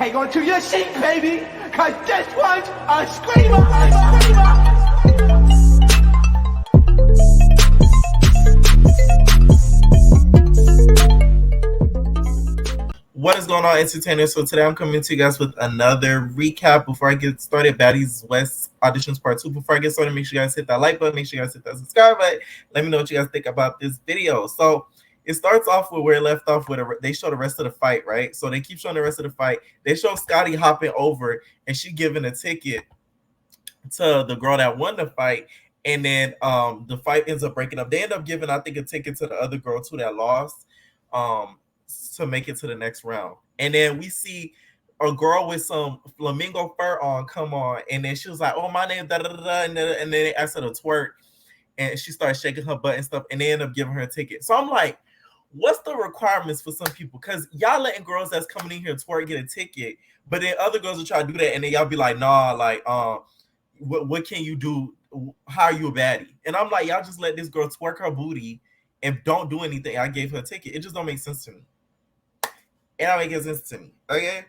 hang on to your seat, baby, cause this one's a screamer. What is going on, entertainers? So today I'm coming to you guys with another recap. Before I get started, Baddies West Auditions Part 2. Before I get started, make sure you guys hit that like button, make sure you guys hit that subscribe button. Let me know what you guys think about this video. So it starts off with where it left off with they show the rest of the fight, right? So they keep showing the rest of the fight. They show Scotty hopping over and she giving a ticket to the girl that won the fight. And then the fight ends up breaking up. They end up giving, I think, a ticket to the other girl too that lost. To make it to the next round. And then we see a girl with some flamingo fur on come on, and then she was like, oh, my name, da da da da, and then they asked her to twerk, and she started shaking her butt and stuff, and they end up giving her a ticket. So I'm like, what's the requirements for some people? Because y'all letting girls that's coming in here twerk get a ticket, but then other girls will try to do that, and then y'all be like, nah, like, what can you do? How are you a baddie? And I'm like, y'all just let this girl twerk her booty and don't do anything. I gave her a ticket. It just don't make sense to me. It don't make sense to me. Okay.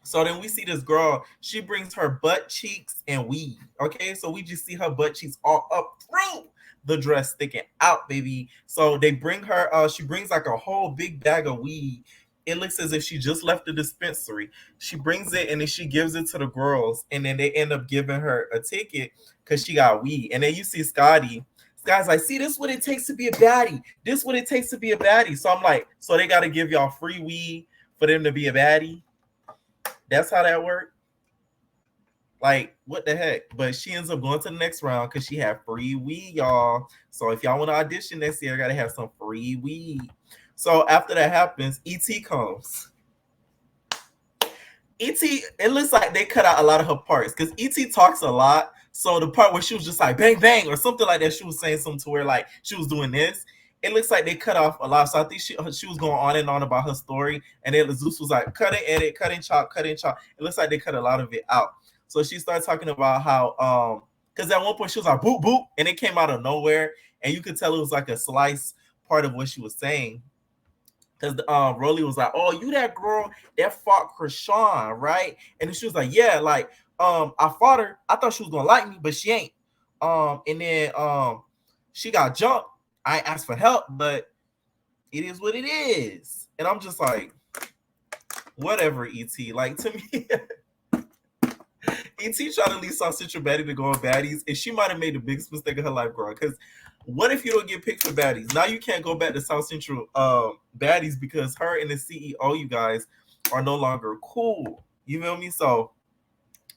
So then we see this girl. She brings her butt cheeks and weed. Okay. So we just see her butt cheeks all up through the dress sticking out, baby. So they bring her. She brings like a whole big bag of weed. It looks as if she just left the dispensary. She brings it and then she gives it to the girls, and then they end up giving her a ticket because she got weed. And then you see Scotty. Guys, like, see, this is what it takes to be a baddie. This is what it takes to be a baddie. So I'm like, so they got to give y'all free weed for them to be a baddie? That's how that worked? Like, what the heck? But she ends up going to the next round because she had free weed, y'all. So if y'all want to audition next year, I got to have some free weed. So after that happens, E.T. comes. E.T., it looks like they cut out a lot of her parts because E.T. talks a lot. So the part where she was just like bang bang or something like that, she was saying something to where like she was doing this. It looks like they cut off a lot. So I think she was going on and on about her story, and then Zeus was like cut and edit, cut and chop, cut and chop. It looks like they cut a lot of it out. So she started talking about how because at one point she was like boop boop, and it came out of nowhere, and you could tell it was like a slice part of what she was saying. Because Rolly was like, oh, you that girl that fought Krishan, right? And then she was like, yeah, like I fought her. I thought she was gonna like me, but she ain't. And then she got jumped. I asked for help, but it is what it is. And I'm just like, whatever, E.T. Like, to me, E.T. tried to leave South Central Baddie to go on Baddies, and she might have made the biggest mistake of her life, girl. Because what if you don't get picked for Baddies? Now you can't go back to South Central Baddies because her and the CEO, you guys, are no longer cool. You feel me? So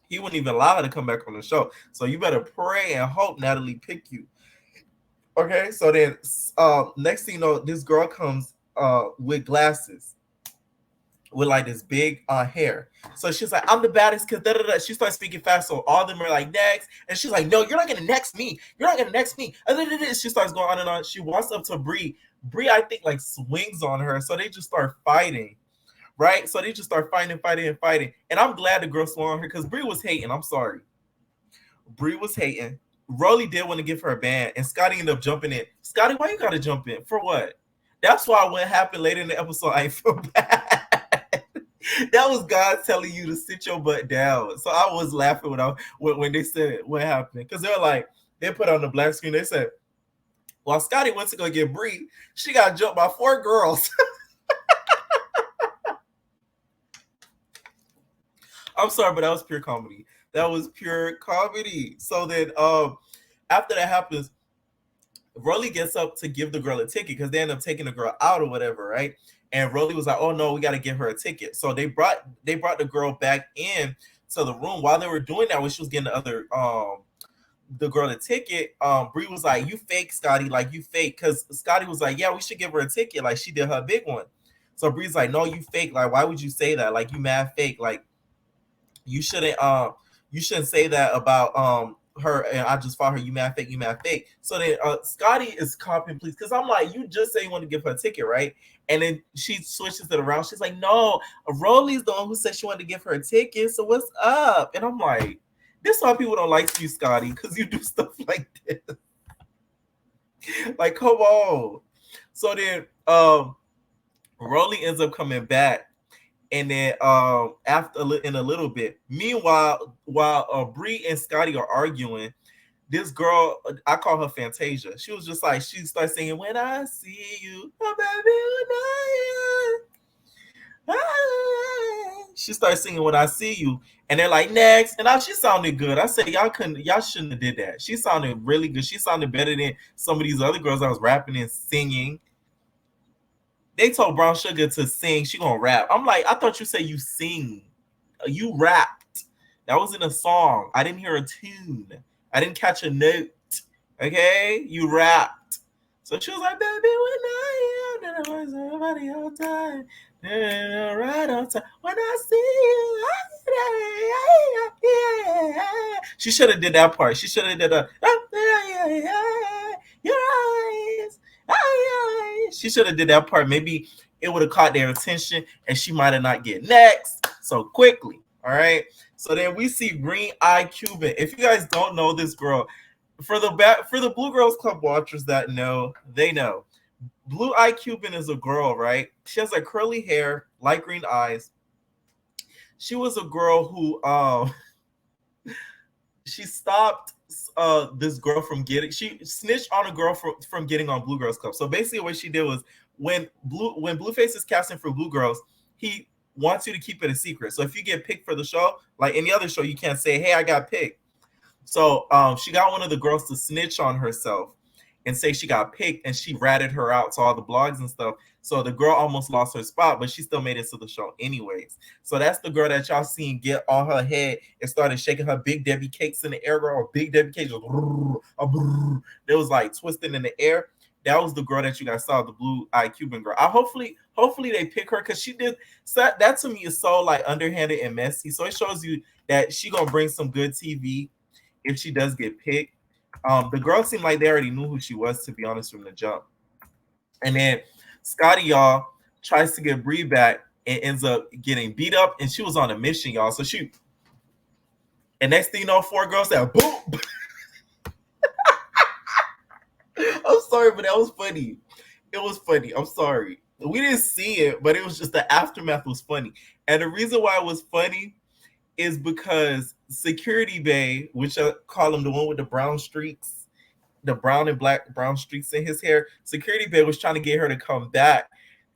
he wouldn't even allow her to come back on the show. So you better pray and hope Natalie pick you. Okay, so then next thing you know, this girl comes with glasses with like this big hair. So she's like, I'm the baddest because she starts speaking fast. So all of them are like, next. And she's like, no, you're not gonna next me. You're not gonna next me. And then she starts going on and on. She walks up to Bree. Bree, I think, like swings on her. So they just start fighting. Right? So they just start fighting. And I'm glad the girl swung on her because Bree was hating. I'm sorry. Bree was hating. Rolly did want to give her a ban, and Scotty ended up jumping in. Scotty, why you gotta jump in? For what? That's why what happened later in the episode, I ain't feel bad. That was God telling you to sit your butt down. So I was laughing when they said what happened. Because they're like, they put on the black screen, they said, while Scotty went to go get Bree, she got jumped by 4 girls. I'm sorry, but that was pure comedy. That was pure comedy. So then after that happens, Rolly gets up to give the girl a ticket because they end up taking the girl out or whatever, right? And Rolly was like, oh no, we got to give her a ticket. So they brought the girl back in to the room. While they were doing that, when she was getting the girl a ticket, Bree was like, you fake, Scotty, like you fake. Because Scotty was like, yeah, we should give her a ticket. Like she did her big one. So Bree's like, no, you fake. Like, why would you say that? Like, you mad fake. Like, you shouldn't say that about her, and I just fought her, you mad fake. So then Scotty is copying, please, because I'm like, you just say you want to give her a ticket, right? And then she switches it around. She's like, no, Rolly's the one who said she wanted to give her a ticket, so what's up? And I'm like, this is why people don't like you, Scotty, because you do stuff like this. Like, come on. So then Rolly ends up coming back, And then after in a little bit, meanwhile, while Bree and Scotty are arguing, this girl, I call her Fantasia. She was just like, she starts singing, "When I see you, oh baby, when she starts singing "When I See You," and they're like, "Next," and she sounded good. I said, y'all shouldn't have did that. She sounded really good. She sounded better than some of these other girls that was rapping and singing. They told Brown Sugar to sing. She gonna rap. I'm like, I thought you said you sing. You rapped. That was in a song. I didn't hear a tune. I didn't catch a note. Okay, you rapped. So she was like, "Baby, when I am, then I was somebody all time, right on time. When I see you, she should have did that part. She should have did your eyes. She should have did that part. Maybe it would have caught their attention, and she might have not get next so quickly. All right. So then we see Green Eye Cuban. If you guys don't know this girl, for the Blue Girls Club watchers that know, they know. Blue Eye Cuban is a girl, right? She has like curly hair, light green eyes. She was a girl who she stopped this girl from getting, she snitched on a girl from getting on Blue Girls Club. So basically what she did was when Blueface is casting for Blue Girls, he wants you to keep it a secret. So if you get picked for the show, like any other show, you can't say, "Hey, I got picked." So she got one of the girls to snitch on herself and say she got picked, and she ratted her out to all the blogs and stuff. So the girl almost lost her spot, but she still made it to the show anyways. So that's the girl that y'all seen get on her head and started shaking her Big Debbie cakes in the air, girl. Big Debbie cakes there was like twisting in the air. That was the girl that you guys saw, the Blue Eye Cuban girl. Hopefully they pick her, because she did, so that to me is so like underhanded and messy. So it shows you that she gonna bring some good TV if she does get picked. The girls seemed like they already knew who she was, to be honest, from the jump. And then Scotty, y'all, tries to get Bree back and ends up getting beat up, and she was on a mission, y'all. So and next thing you know, 4 girls said, "Boom." I'm sorry, but that was funny. It was funny. I'm sorry. We didn't see it, but it was just the aftermath was funny. And the reason why it was funny is because Security Bay, which I call him the one with the brown streaks, the brown and black brown streaks in his hair, Security Bay was trying to get her to come back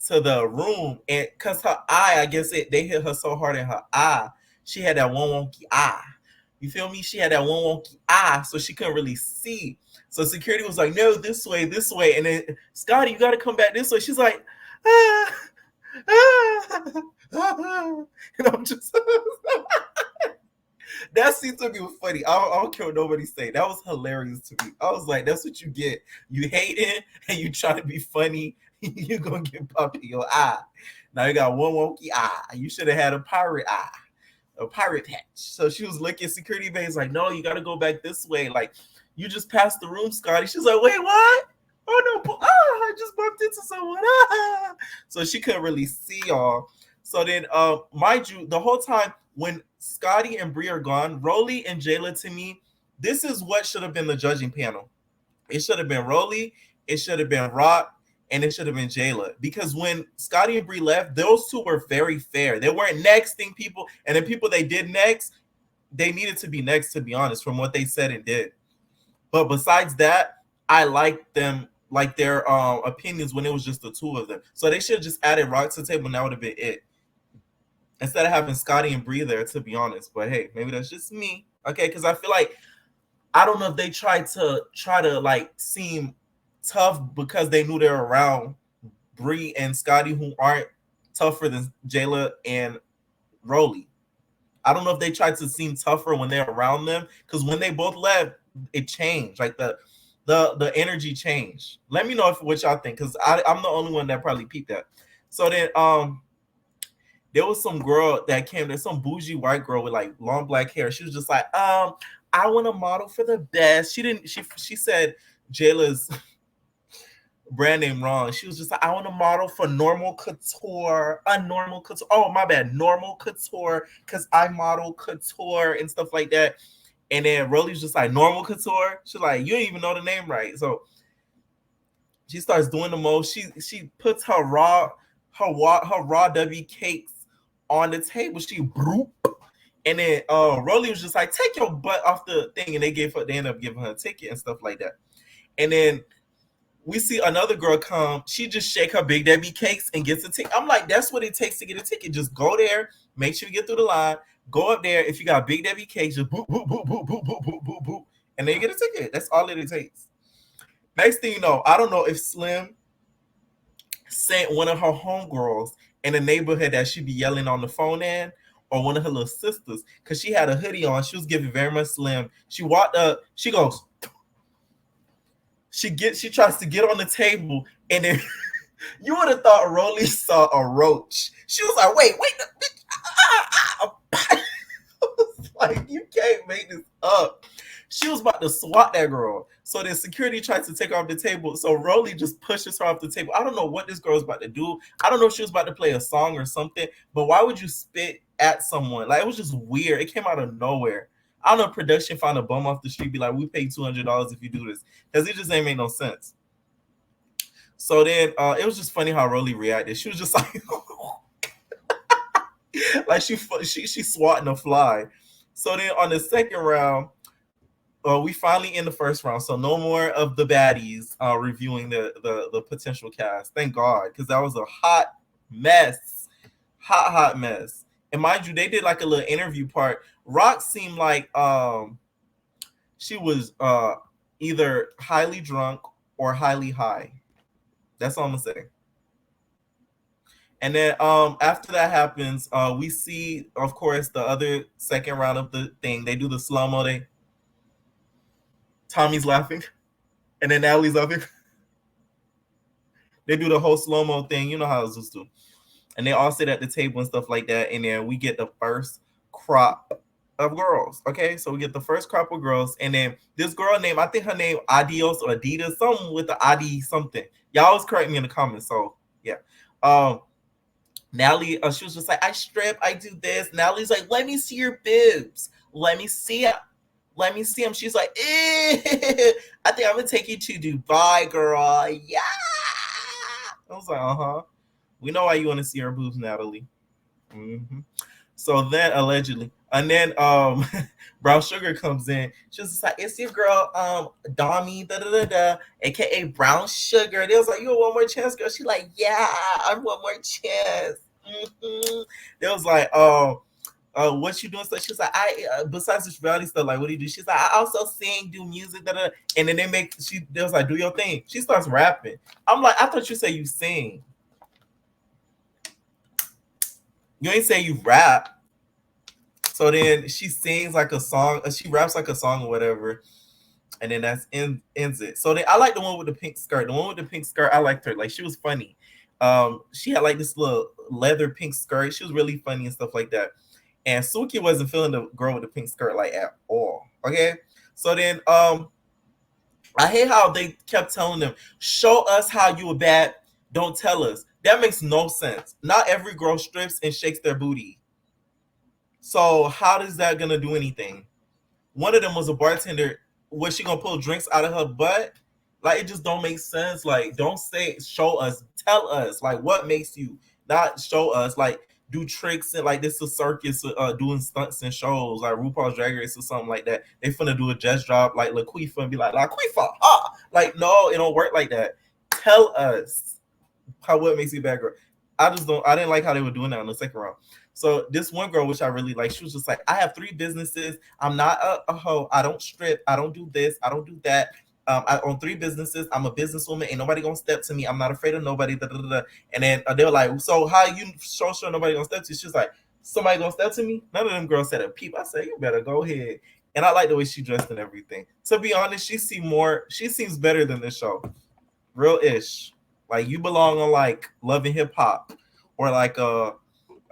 to the room, and because her eye, I guess they hit her so hard in her eye, she had that one wonky eye. You feel me? She had that one wonky eye, so she couldn't really see. So security was like, "No, this way, this way." And then, "Scotty, you got to come back this way." She's like, "Ah, ah, ah." And I'm just, that scene to me was funny. I don't care what nobody say. That was hilarious to me. I was like, that's what you get. You hating and you trying to be funny. You're going to get popped in your eye. Now you got one wonky eye. You should have had a pirate eye. A pirate patch. So she was looking, Security Bay's like, "No, you got to go back this way. Like, you just passed the room, Scotty." She's like, "Wait, what? Oh, no. I just bumped into someone." So she couldn't really see y'all. So then, mind you, the whole time when Scotty and Bree are gone, Rolly and Jayla, to me, this is what should have been the judging panel. It should have been Rolly, it should have been Rock, and it should have been Jayla. Because when Scotty and Bree left, those two were very fair. They weren't nexting people, and the people they did next, they needed to be next, to be honest, from what they said and did. But besides that, I liked them, like their opinions when it was just the two of them. So they should have just added Rock to the table, and that would have been it. Instead of having Scotty and Bree there, to be honest. But hey, maybe that's just me. Okay, because I feel like, I don't know if they tried to like seem tough because they knew they're around Bree and Scotty, who aren't tougher than Jayla and Rolly. I don't know if they tried to seem tougher when they're around them, because when they both left, it changed. Like the energy changed. Let me know what y'all think, because I'm the only one that probably peeped that. So then there was some girl that came there, some bougie white girl with like long black hair. She was just like, "I want to model for the best." She said Jayla's brand name wrong. She was just like, "I want to model for Normal Couture, a Normal Couture." Oh, my bad, Normal Couture, because I model couture and stuff like that. And then Rolly's just like, "Normal Couture." She's like, "You didn't even know the name right." So she starts doing the most. She puts her raw W cakes on the table. She broop. And then Rolly was just like, take your butt off the thing. And they ended up giving her a ticket and stuff like that. And then we see another girl come. She just shake her Big Debbie cakes and gets a ticket. I'm like, that's what it takes to get a ticket. Just go there, make sure you get through the line, go up there. If you got Big Debbie cakes, just boop, boop, boop, boop, boop, boop, boop, boop, boop, and then you get a ticket. That's all it takes. Next thing you know, I don't know if Slim sent one of her homegirls in the neighborhood that she be yelling on the phone in, or one of her little sisters, because she had a hoodie on. She was giving very much Slim. She walked up, she goes, she tries to get on the table, and then you would have thought Rolly saw a roach. She was like, wait, I was like, you can't make this up. She was about to swat that girl. So then security tries to take her off the table. So Rolly just pushes her off the table. I don't know what this girl was about to do. I don't know if she was about to play a song or something, but why would you spit at someone? Like, it was just weird. It came out of nowhere. I don't know if production found a bum off the street, be like, we pay $200 if you do this. Because it just ain't make no sense. So then it was just funny how Rolly reacted. She was just like, like she swatting a fly. So then on the second round, we finally in the first round. So no more of the baddies reviewing the potential cast. Thank God, because that was a hot mess. Hot mess. And mind you, they did like a little interview part. Rock seemed like she was either highly drunk or highly high. That's all I'm gonna say. And then after that happens, we see, of course, the other second round of the thing. They do the slow-mo. Tommy's laughing, and then Natalie's laughing. They do the whole slow-mo thing. You know how it's used to. And they all sit at the table and stuff like that. And then we get the first crop of girls. Okay, so we get the first crop of girls. And then this girl named, I think her name Adios or Adidas, something with the Adi something. Y'all always correct me in the comments. So yeah. Natalie, she was just like, I strip, I do this. Natalie's like, let me see your boobs. Let me see it. Let me see him. She's like, I think I'm gonna take you to Dubai, girl. Yeah. I was like, uh-huh. We know why you want to see her boobs, Natalie. Mm-hmm. So then allegedly, and then Brown Sugar comes in. She's just like, it's your girl, Dami, aka Brown Sugar. They was like, you want one more chance, girl? She's like, yeah, I want more chance. Mm-hmm. They was like, what you doing? So she's like, besides this reality stuff, like, what do you do? She's like, I also sing, do music, and then they was like, do your thing. She starts rapping. I'm like, I thought you said you sing. You ain't say you rap. So then she sings like a song, she raps like a song or whatever, and then that's ends it. So then I like the one with the pink skirt. The one with the pink skirt, I liked her. Like, she was funny. She had like this little leather pink skirt. She was really funny and stuff like that. And Suki wasn't feeling the girl with the pink skirt like at all. Okay. So then I hate how they kept telling them, show us how you were bad, don't tell us. That makes no sense. Not every girl strips and shakes their booty. So how is that gonna do anything? One of them was a bartender. Was she gonna pull drinks out of her butt? Like, it just don't make sense. Like, don't say show us, tell us. Like, what makes you not show us? Like, do tricks and like this is a circus, doing stunts and shows like RuPaul's Drag Race or something like that. They finna do a just drop like LaQuifa and be like LaQuifa, like, no, it don't work like that. Tell us what makes you a bad girl. I didn't like how they were doing that in the second round. So this one girl, which I really like, she was just like, I have 3 businesses. I'm not a hoe. I don't strip. I don't do this. I don't do that. I own 3 businesses. I'm a businesswoman. Ain't nobody gonna step to me. I'm not afraid of nobody. Da, da, da, da. And then they were like, so how you sure nobody gonna step to you? She's like, somebody gonna step to me? None of them girls said a peep. I said, you better go ahead. And I like the way she dressed and everything. To be honest, she seems better than this show. Real ish. Like, you belong on like Love and Hip Hop or like a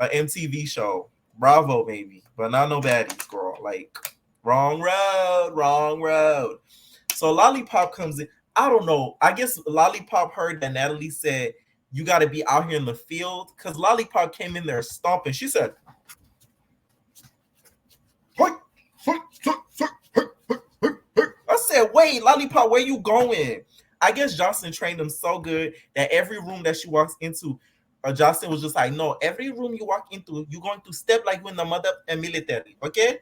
MTV show. Bravo, maybe. But not no baddies, girl. Like, wrong road. So Lollipop comes in. I don't know. I guess Lollipop heard that Natalie said, you got to be out here in the field. Because Lollipop came in there stomping. She said, I said, wait, Lollipop, where you going? I guess Jocelyn trained them so good that every room that she walks into, Justin was just like, no, every room you walk into, you're going to step like when the mother and military, okay?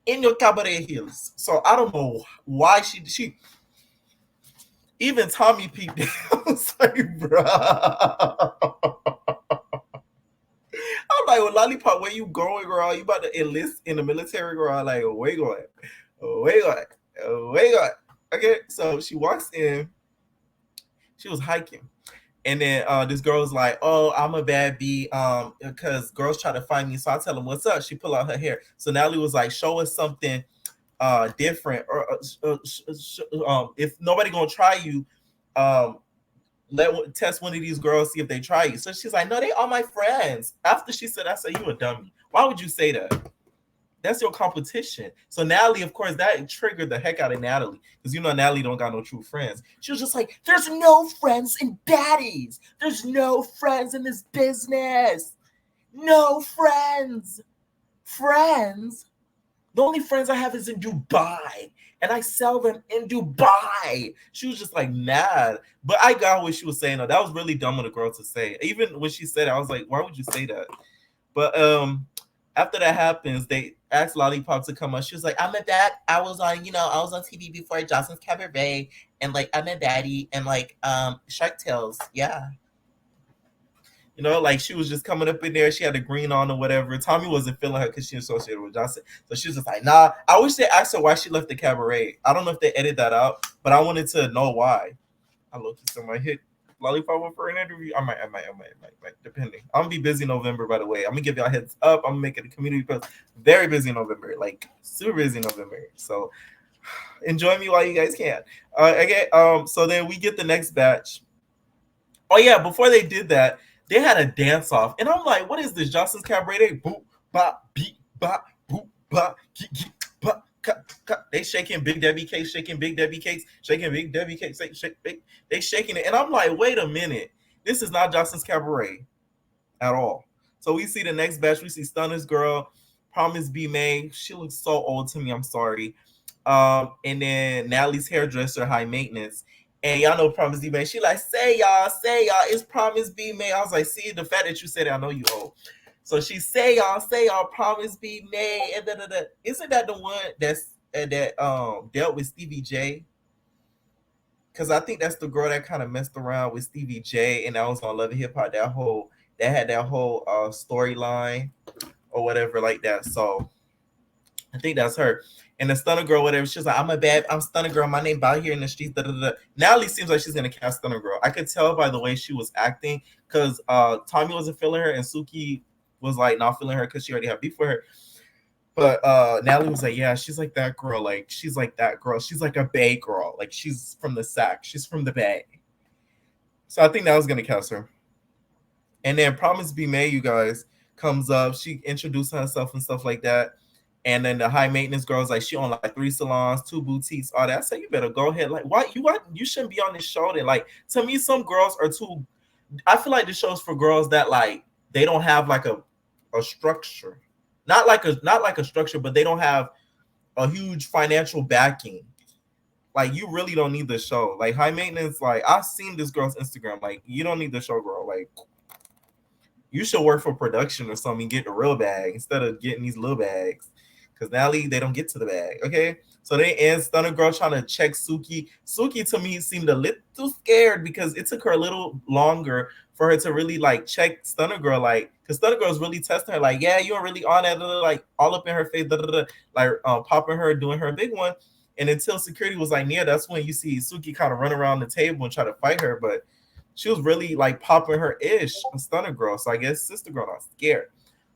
In your cabaret heels. So I don't know why she even Tommy peeped it. I was like, bro. I'm like, well, Lollipop, where you going, girl? You about to enlist in the military, girl? Like, where you going? Where you going? Where you going? Okay, so she walks in. She was hiking. And then this girl's like, oh, I'm a bad bee, because girls try to find me. So I tell them, what's up? She pull out her hair. So Natalie was like, show us something different. Or if nobody gonna try you, test one of these girls, see if they try you. So she's like, no, they are my friends. After she said, I said, you a dummy. Why would you say that? That's your competition. So Natalie, of course, that triggered the heck out of Natalie, because you know Natalie don't got no true friends. She was just like, there's no friends in Baddies. There's no friends in this business. No friends. Friends? The only friends I have is in Dubai, and I sell them in Dubai. She was just like mad. But I got what she was saying, though. That was really dumb of the girl to say. Even when she said it, I was like, why would you say that? But after that happens, they asked Lollipop to come on. She was like, I'm a bad. I was on TV before Johnson's Cabaret, and like I'm a baddie, and like Shark Tales, yeah. You know, like she was just coming up in there. She had the green on or whatever. Tommy wasn't feeling her because she associated with Johnson. So she was just like, nah. I wish they asked her why she left the cabaret. I don't know if they edited that out, but I wanted to know why. I look at somebody hit Lollipop for an interview. I might, depending. I'm gonna be busy in November, by the way. I'm gonna give y'all heads up. I'm gonna make it a community post. Very busy in November, like super busy in November. So enjoy me while you guys can. Okay. So then we get the next batch. Oh yeah, before they did that, they had a dance off, and I'm like, what is this? Johnson's Cabaret? They boop, bop, beat, bop, boop, bop, geek, bop. They shaking Big Debbie cakes, shaking Big Debbie cakes, shaking Big Debbie cakes, shake, they shaking it. And I'm like, wait a minute. This is not Johnson's Cabaret at all. So we see the next batch. We see Stunner's girl, Promise Be May. She looks so old to me. I'm sorry. And then Natalie's hairdresser, High Maintenance. And y'all know Promise Be May. She like, say y'all, it's Promise Be May. I was like, see, the fact that you said it, I know you old. So she say y'all, Promise Be May. And isn't that the one that dealt with Stevie J? Because I think that's the girl that kind of messed around with Stevie J, and that was on Love and Hip Hop. That had that whole storyline or whatever like that. So I think that's her. And the Stunner girl, whatever, she's like, I'm Stunner girl. My name out here in the streets. Natalie seems like she's gonna cast Stunner girl. I could tell by the way she was acting, because Tommy wasn't feeling her, and Suki was like not feeling her because she already had beef with her. But Natalie was like, yeah, she's like that girl. Like, she's like that girl. She's like a Bay girl. Like, she's from the sack. She's from the Bay. So I think that was gonna cast her. And then Promise Be May, you guys, comes up. She introduced herself and stuff like that. And then the High Maintenance girl's like, she on like 3 salons, 2 boutiques, all that. I said, you better go ahead. Like, why you shouldn't be on this show then. Like, to me, some girls are too. I feel like the show's for girls that like they don't have like a structure. Not like a structure, but they don't have a huge financial backing. Like, you really don't need the show. Like, High Maintenance, like, I've seen this girl's Instagram. Like, you don't need the show, girl. Like, you should work for production or something, get the real bag instead of getting these little bags. Because Natalie, they don't get to the bag, okay? So they end Stunner girl trying to check Suki. Suki, to me, seemed a little scared because it took her a little longer for her to really, like, check Stunner girl. Like, because Stunner girl's really testing her. Like, yeah, you're really on that, like, all up in her face, like, popping her, doing her big one. And until security was, like, near, that's when you see Suki kind of run around the table and try to fight her. But she was really, like, popping her ish on Stunner girl. So I guess Sister Girl not scared.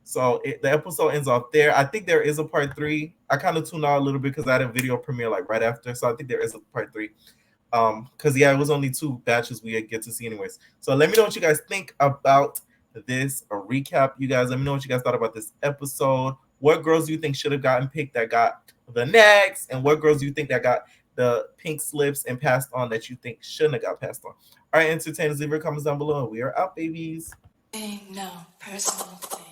So the episode ends off there. I think there is a part 3. I kind of tuned out a little bit because I had a video premiere like right after. So I think there is a part 3. Because yeah, it was only 2 batches we get to see anyways. So let me know what you guys think about this recap. You guys, let me know what you guys thought about this episode. What girls do you think should have gotten picked that got the next? And what girls do you think that got the pink slips and passed on that you think shouldn't have got passed on? All right, entertainers, leave your comments down below. We are out, babies. Ain't no personal thing.